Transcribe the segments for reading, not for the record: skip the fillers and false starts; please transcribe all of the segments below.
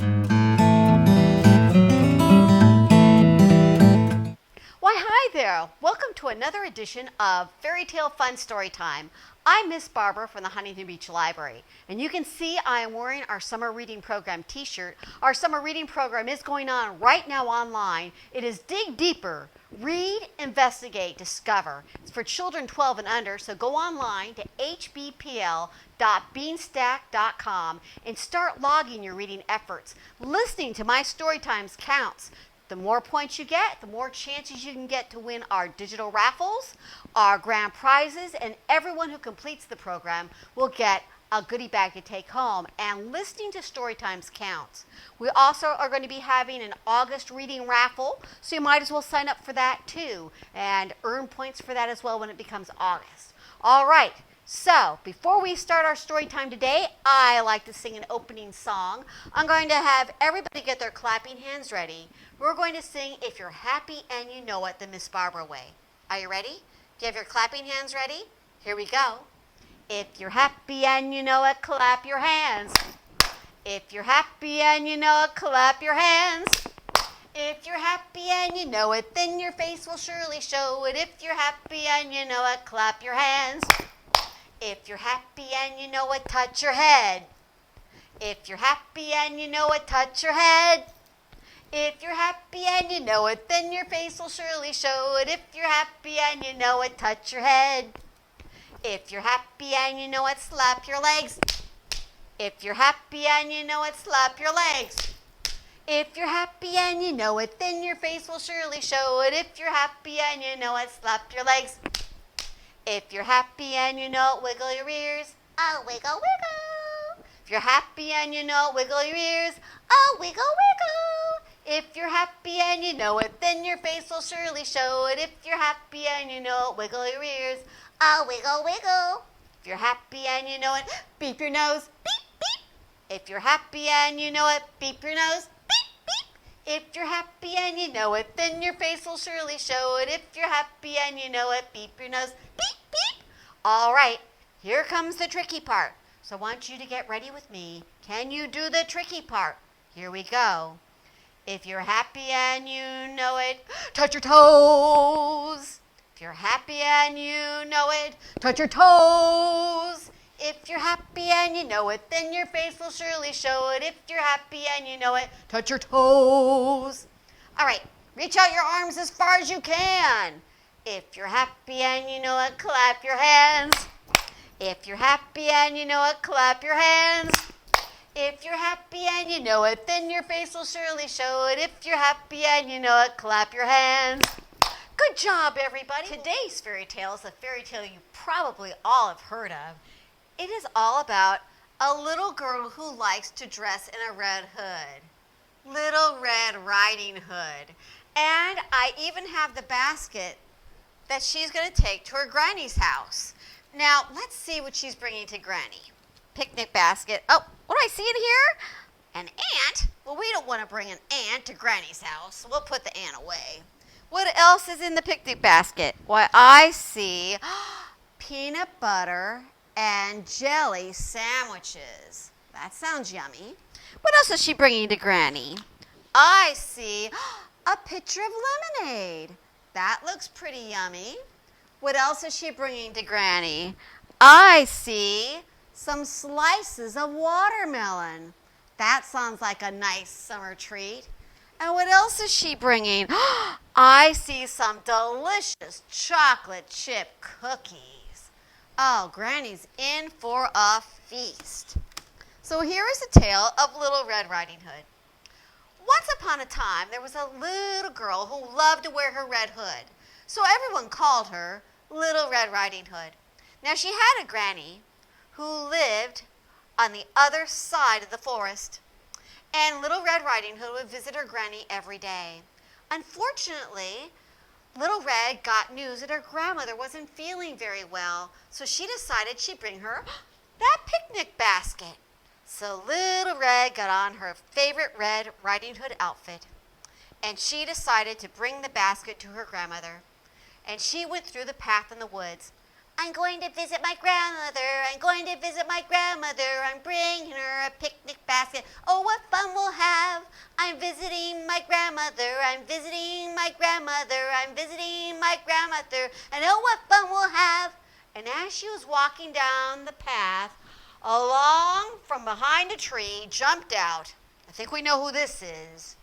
Why, hi there! Welcome to another edition of Fairy Tale Fun Story Time. I'm Miss Barbara from the Huntington Beach Library, and you can see I am wearing our Summer Reading Program t-shirt. Our Summer Reading Program is going on right now online. It is Dig Deeper, Read, Investigate, Discover. It's for children 12 and under, so go online to hbpl.beanstack.com and start logging your reading efforts. Listening to my story times counts. The more points you get, the more chances you can get to win our digital raffles, our grand prizes, and everyone who completes the program will get a goodie bag to take home. And listening to story times counts. We also are going to be having an August reading raffle, so you might as well sign up for that too and earn points for that as well when it becomes August. All right. So, before we start our story time today, I like to sing an opening song. I'm going to have everybody get their clapping hands ready. We're going to sing If You're Happy and You Know It, the Miss Barbara way. Are you ready? Do you have your clapping hands ready? Here we go. If you're happy and you know it, clap your hands. If you're happy and you know it, clap your hands. If you're happy and you know it, then your face will surely show it. If you're happy and you know it, clap your hands. If you're happy and you know it, touch your head. If you're happy and you know it, touch your head. If you're happy and you know it, then your face will surely show it. If you're happy and you know it, touch your head. If you're happy and you know it, slap your legs. If you're happy and you know it, slap your legs. If you're happy and you know it, then your face will surely show it. If you're happy and you know it, slap your legs. If you're happy and you know it, wiggle your ears. Oh, wiggle, wiggle. If you're happy and you know it, wiggle your ears. Oh, wiggle, wiggle. If you're happy and you know it, then your face will surely show it. If you're happy and you know it, wiggle your ears. Oh, wiggle, wiggle. If you're happy and you know it, beep your nose. Beep, beep. If you're happy and you know it, beep your nose. Beep, beep. If you're happy and you know it, then your face will surely show it. If you're happy and you know it, beep your nose. Beep, beep. All right, here comes the tricky part. So I want you to get ready with me. Can you do the tricky part? Here we go. If you're happy and you know it, touch your toes. If you're happy and you know it, touch your toes. If you're happy and you know it, then your face will surely show it. If you're happy and you know it, touch your toes. All right, reach out your arms as far as you can. If you're happy and you know it, clap your hands. If you're happy and you know it, clap your hands. If you're happy and you know it, then your face will surely show it. If you're happy and you know it, clap your hands. Good job, everybody. Today's fairy tale is a fairy tale you probably all have heard of. It is all about a little girl who likes to dress in a red hood. Little Red Riding Hood. And I even have the basket that she's going to take to her granny's house. Now, let's see what she's bringing to Granny. Picnic basket. Oh, what do I see in here? An ant? Well, we don't want to bring an ant to Granny's house, so we'll put the ant away. What else is in the picnic basket? Why, I see peanut butter and jelly sandwiches. That sounds yummy. What else is she bringing to Granny? I see a pitcher of lemonade. That looks pretty yummy. What else is she bringing to Granny? I see some slices of watermelon. That sounds like a nice summer treat. And what else is she bringing? I see some delicious chocolate chip cookies. Oh, Granny's in for a feast. So here is the tale of Little Red Riding Hood. Once upon a time, there was a little girl who loved to wear her red hood. So everyone called her Little Red Riding Hood. Now she had a granny who lived on the other side of the forest. And Little Red Riding Hood would visit her granny every day. Unfortunately, Little Red got news that her grandmother wasn't feeling very well, so she decided she'd bring her that picnic basket. So Little Red got on her favorite Red Riding Hood outfit, and she decided to bring the basket to her grandmother. And she went through the path in the woods I'm going to visit my grandmother. I'm going to visit my grandmother. I'm bringing her a picnic basket. Oh, what fun we'll have. I'm visiting my grandmother. I'm visiting my grandmother. I'm visiting my grandmother. And oh, what fun we'll have. And as she was walking down the path, along from behind a tree, jumped out. I think we know who this is.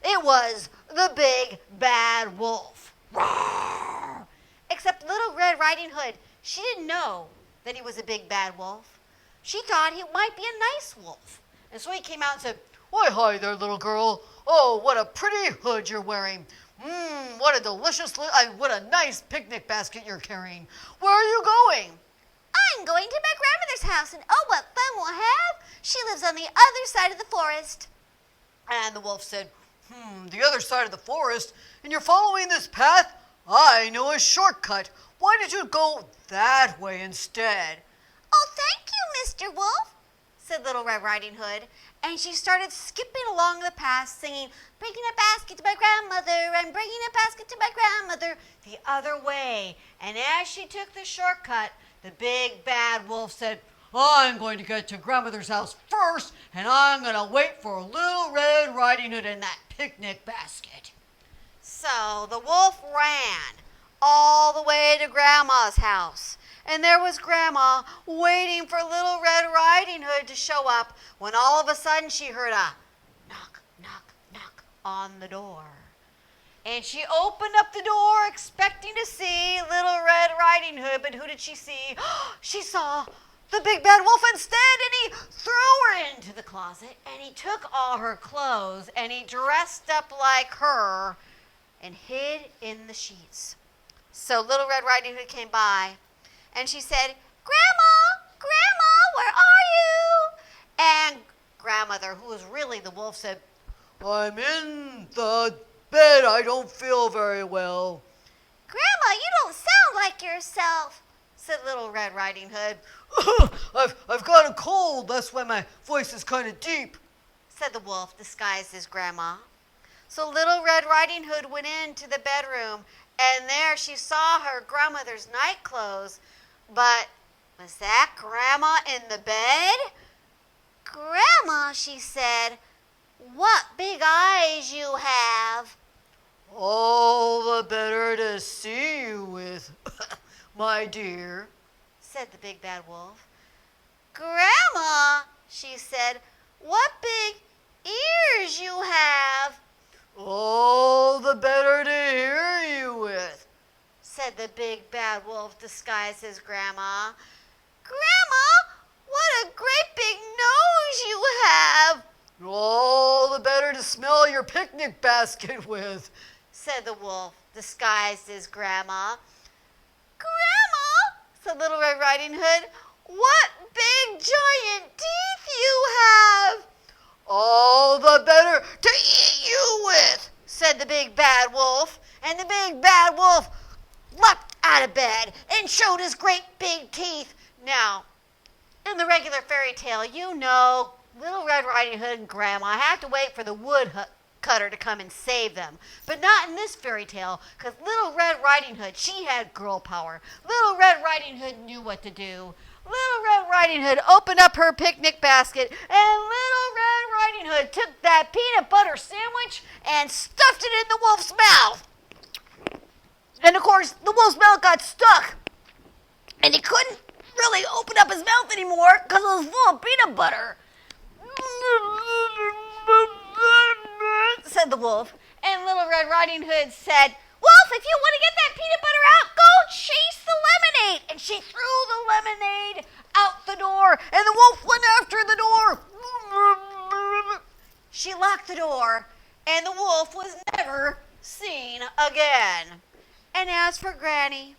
It was the big bad wolf. Roar! Except Little Red Riding Hood, she didn't know that he was a big bad wolf. She thought he might be a nice wolf. And so he came out and said, "Why, hi there, little girl. Oh, what a pretty hood you're wearing. What a delicious, what a nice picnic basket you're carrying. Where are you going?" "I'm going to my grandmother's house, and oh, what fun we'll have. She lives on the other side of the forest." And the wolf said, "The other side of the forest, and you're following this path? I know a shortcut. Why did you go that way instead?" "Oh, thank you, Mr. Wolf," said Little Red Riding Hood, and she started skipping along the path singing, "Bringing a basket to my grandmother, I'm bringing a basket to my grandmother," the other way. And as she took the shortcut, the big bad wolf said, "I'm going to get to grandmother's house first, and I'm going to wait for Little Red Riding Hood in that picnic basket." So the wolf ran all the way to Grandma's house. And there was Grandma waiting for Little Red Riding Hood to show up when all of a sudden she heard a knock, knock, knock on the door. And she opened up the door expecting to see Little Red Riding Hood, but who did she see? She saw the big bad wolf instead, and he threw her into the closet, and he took all her clothes, and he dressed up like her and hid in the sheets. So Little Red Riding Hood came by, and she said, "Grandma, Grandma, where are you?" And Grandmother, who was really the wolf, said, "I'm in the bed. I don't feel very well." "Grandma, you don't sound like yourself," said Little Red Riding Hood. I've got a cold. That's why my voice is kind of deep," said the wolf, disguised as Grandma. So Little Red Riding Hood went into the bedroom, and there she saw her grandmother's night clothes. But was that Grandma in the bed? "Grandma," she said, "what big eyes you have." "All the better to see you with, my dear," said the big bad wolf. "Grandma," she said, "what big ears you have." "All the better to hear you with," said the big bad wolf disguised as Grandma. "Grandma, what a great big nose you have." "All the better to smell your picnic basket with," said the wolf disguised as Grandma. "Grandma," said Little Red Riding Hood, "what big giant teeth you have." "All the better to eat you with," said the big bad wolf. And the big bad wolf leapt out of bed and showed his great big teeth. Now, in the regular fairy tale, you know, Little Red Riding Hood and Grandma had to wait for the woodcutter to come and save them. But not in this fairy tale, because Little Red Riding Hood, she had girl power. Little Red Riding Hood knew what to do. Little Red Riding Hood opened up her picnic basket, and Little Red Riding Hood took that peanut butter sandwich and stuffed it in the wolf's mouth. And of course, the wolf's mouth got stuck, and he couldn't really open up his mouth anymore because it was full of peanut butter. Said the wolf, and Little Red Riding Hood said, "Wolf, if you want to get that peanut butter out, go chase the lemonade." And she threw the lemonade out the door, and the wolf went after the door. She locked the door, and the wolf was never seen again. And as for Granny,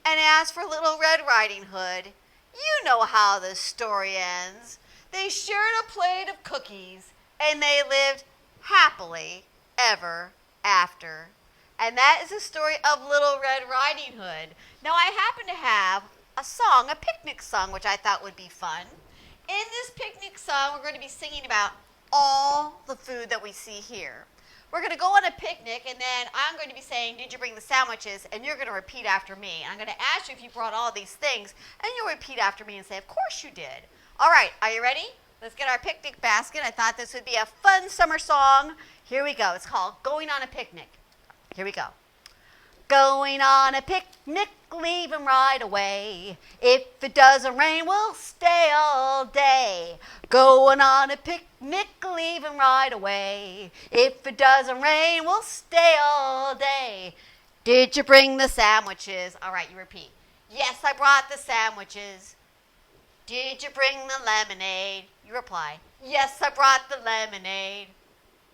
and as for Little Red Riding Hood, you know how this story ends. They shared a plate of cookies, and they lived happily ever after. And that is the story of Little Red Riding Hood. Now, I happen to have a song, a picnic song, which I thought would be fun. In this picnic song, we're going to be singing about all the food that we see here. We're going to go on a picnic, and then I'm going to be saying, did you bring the sandwiches? And you're going to repeat after me. And I'm going to ask you if you brought all these things, and you'll repeat after me and say, of course you did. All right, are you ready? Let's get our picnic basket. I thought this would be a fun summer song. Here we go. It's called Going on a Picnic. Here we go. Going on a picnic, leaving right away. If it doesn't rain, we'll stay all day. Going on a picnic, leaving right away. If it doesn't rain, we'll stay all day. Did you bring the sandwiches? All right, you repeat. Yes, I brought the sandwiches. Did you bring the lemonade? You reply. Yes, I brought the lemonade.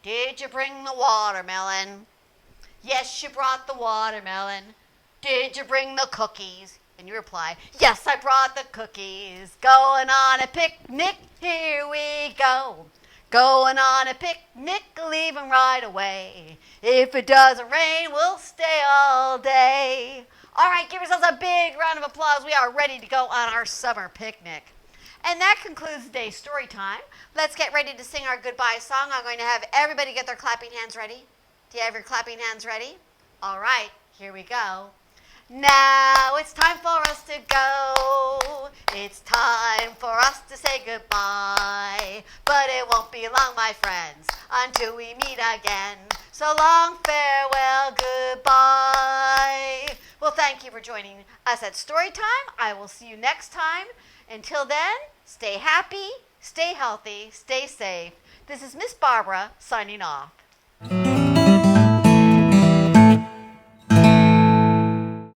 Did you bring the watermelon? Yes, you brought the watermelon. Did you bring the cookies? And you reply, yes, I brought the cookies. Going on a picnic, here we go. Going on a picnic, leaving right away. If it doesn't rain, we'll stay all day. All right, give yourselves a big round of applause. We are ready to go on our summer picnic. And that concludes today's story time. Let's get ready to sing our goodbye song. I'm going to have everybody get their clapping hands ready. Do you have your clapping hands ready? All right, here we go. Now it's time for us to go. It's time for us to say goodbye. But it won't be long, my friends, until we meet again. So long, farewell, goodbye. Well, thank you for joining us at Storytime. I will see you next time. Until then, stay happy, stay healthy, stay safe. This is Miss Barbara signing off.